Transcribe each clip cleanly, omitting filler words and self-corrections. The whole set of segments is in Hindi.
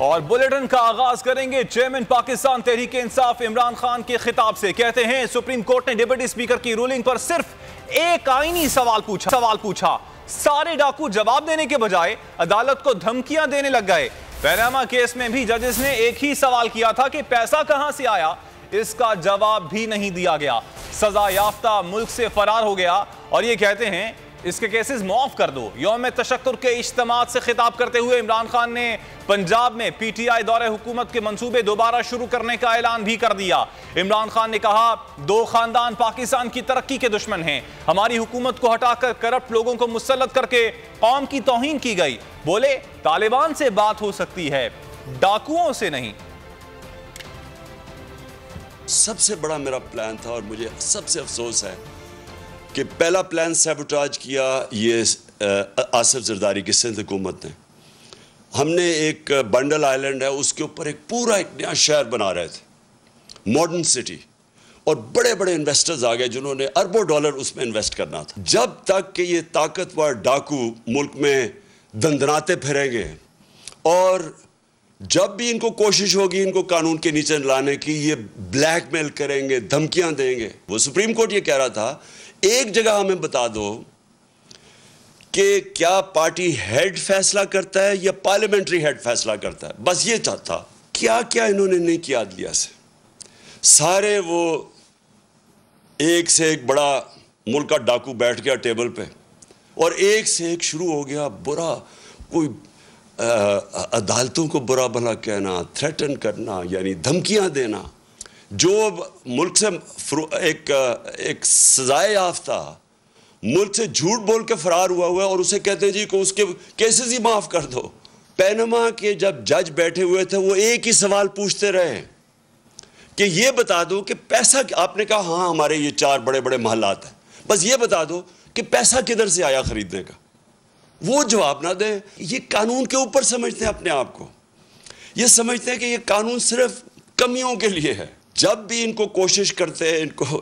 और बुलेटिन का आगाज करेंगे चेयरमैन पाकिस्तान तहरीक इंसाफ इमरान खान के खिताब से। कहते हैं सुप्रीम कोर्ट ने डिप्टी स्पीकर की रूलिंग पर सिर्फ एक आईनी सवाल पूछा। सारे डाकू जवाब देने के बजाय अदालत को धमकियां देने लग गए। पैनामा केस में भी जजेस ने एक ही सवाल किया था कि पैसा कहां से आया, इसका जवाब भी नहीं दिया गया। सजा याफ्ता मुल्क से फरार हो गया और ये कहते हैं इसके केसेस माफ कर दो। यौम तशक्कुर के इज्तिमात से खिताब करते हुए इमरान खान ने पंजाब में पीटीआई दौरे हुकूमत के मंसूबे दोबारा शुरू करने का ऐलान भी कर दिया। इमरान खान ने कहा, दो खानदान पाकिस्तान की तरक्की के दुश्मन हैं। हमारी हुकूमत को हटाकर करप्ट लोगों को मुसल्लत करके कौम की तौहीन की गई। बोले, तालिबान से बात हो सकती है, डाकुओं से नहीं। सबसे बड़ा मेरा प्लान था और मुझे सबसे अफसोस है कि पहला प्लान सैबोटाज किया ये आसिफ जरदारी की सिंध हुकूमत ने। हमने एक बंडल आइलैंड है, उसके ऊपर एक नया शहर बना रहे थे, मॉडर्न सिटी, और बड़े बड़े इन्वेस्टर्स आ गए जिन्होंने अरबों डॉलर उसमें इन्वेस्ट करना था। जब तक कि ये ताकतवर डाकू मुल्क में दंदनाते फिरेंगे और जब भी इनको कोशिश होगी इनको कानून के नीचे लाने की, ये ब्लैकमेल करेंगे, धमकियां देंगे। वो सुप्रीम कोर्ट ये कह रहा था, एक जगह हमें बता दो कि क्या पार्टी हेड फैसला करता है या पार्लियामेंट्री हेड फैसला करता है। बस ये था। क्या क्या इन्होंने नहीं किया अदलिया से। सारे वो एक से एक बड़ा मुल्क का डाकू बैठ गया टेबल पे और एक से एक शुरू हो गया बुरा, कोई अदालतों को बुरा भला कहना, थ्रेटन करना, यानी धमकियां देना। जो मुल्क से एक सजाए याफ्ता मुल्क से झूठ बोल के फरार हुआ है और उसे कहते हैं जी को उसके केसेस ही माफ कर दो। पैनामा के जब जज बैठे हुए थे वो एक ही सवाल पूछते रहे कि ये बता दो कि पैसा, आपने कहा हाँ हमारे ये 4 बड़े बड़े महलात हैं, बस ये बता दो कि पैसा किधर से आया खरीदने का। वो जवाब ना दे। ये कानून के ऊपर समझते हैं अपने आप को, ये समझते हैं कि ये कानून सिर्फ कमियों के लिए है। जब भी इनको कोशिश करते हैं,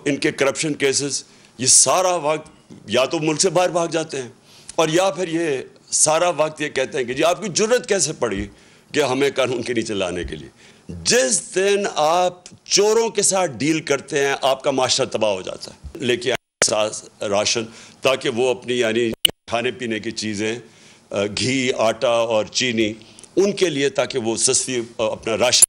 इनके करप्शन केसेस, ये सारा वक्त या तो मुल्क से बाहर भाग जाते हैं और या फिर ये सारा वक्त ये कहते हैं कि जी आपकी जुर्रत कैसे पड़ी कि हमें कानून के नीचे लाने के लिए। जिस दिन आप चोरों के साथ डील करते हैं आपका माशरा तबाह हो जाता है। लेके राशन ताकि वो अपनी यानी खाने पीने की चीज़ें, घी, आटा और चीनी, उनके लिए, ताकि वो सस्ती अपना राशन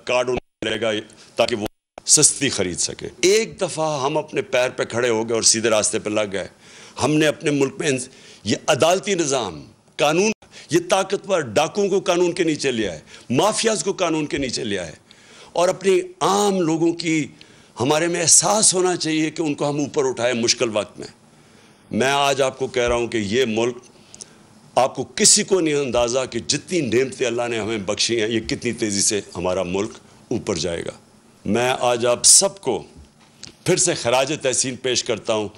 कार्ड उनको मिलेगा ताकि वो सस्ती खरीद सके। एक दफ़ा हम अपने पैर पे खड़े हो गए और सीधे रास्ते पे लग गए। हमने अपने मुल्क में ये अदालती निज़ाम, कानून, ये ताकतवर डाकुओं को कानून के नीचे लिया है, माफियाज को कानून के नीचे लिया है और अपनी आम लोगों की हमारे में एहसास होना चाहिए कि उनको हम ऊपर उठाएं मुश्किल वक्त में। मैं आज आपको कह रहा हूँ कि ये मुल्क, आपको किसी को नहीं अंदाज़ा कि जितनी नेमतें अल्लाह ने हमें बख्शी हैं, ये कितनी तेज़ी से हमारा मुल्क ऊपर जाएगा। मैं आज आप सबको फिर से खराज तहसीन पेश करता हूँ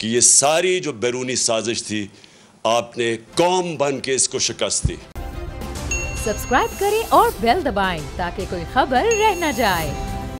कि ये सारी जो बैरूनी साजिश थी, आपने कौम बन के इसको शिकस्त दी। सब्सक्राइब करें और बेल दबाएं ताकि कोई खबर रह न जाए।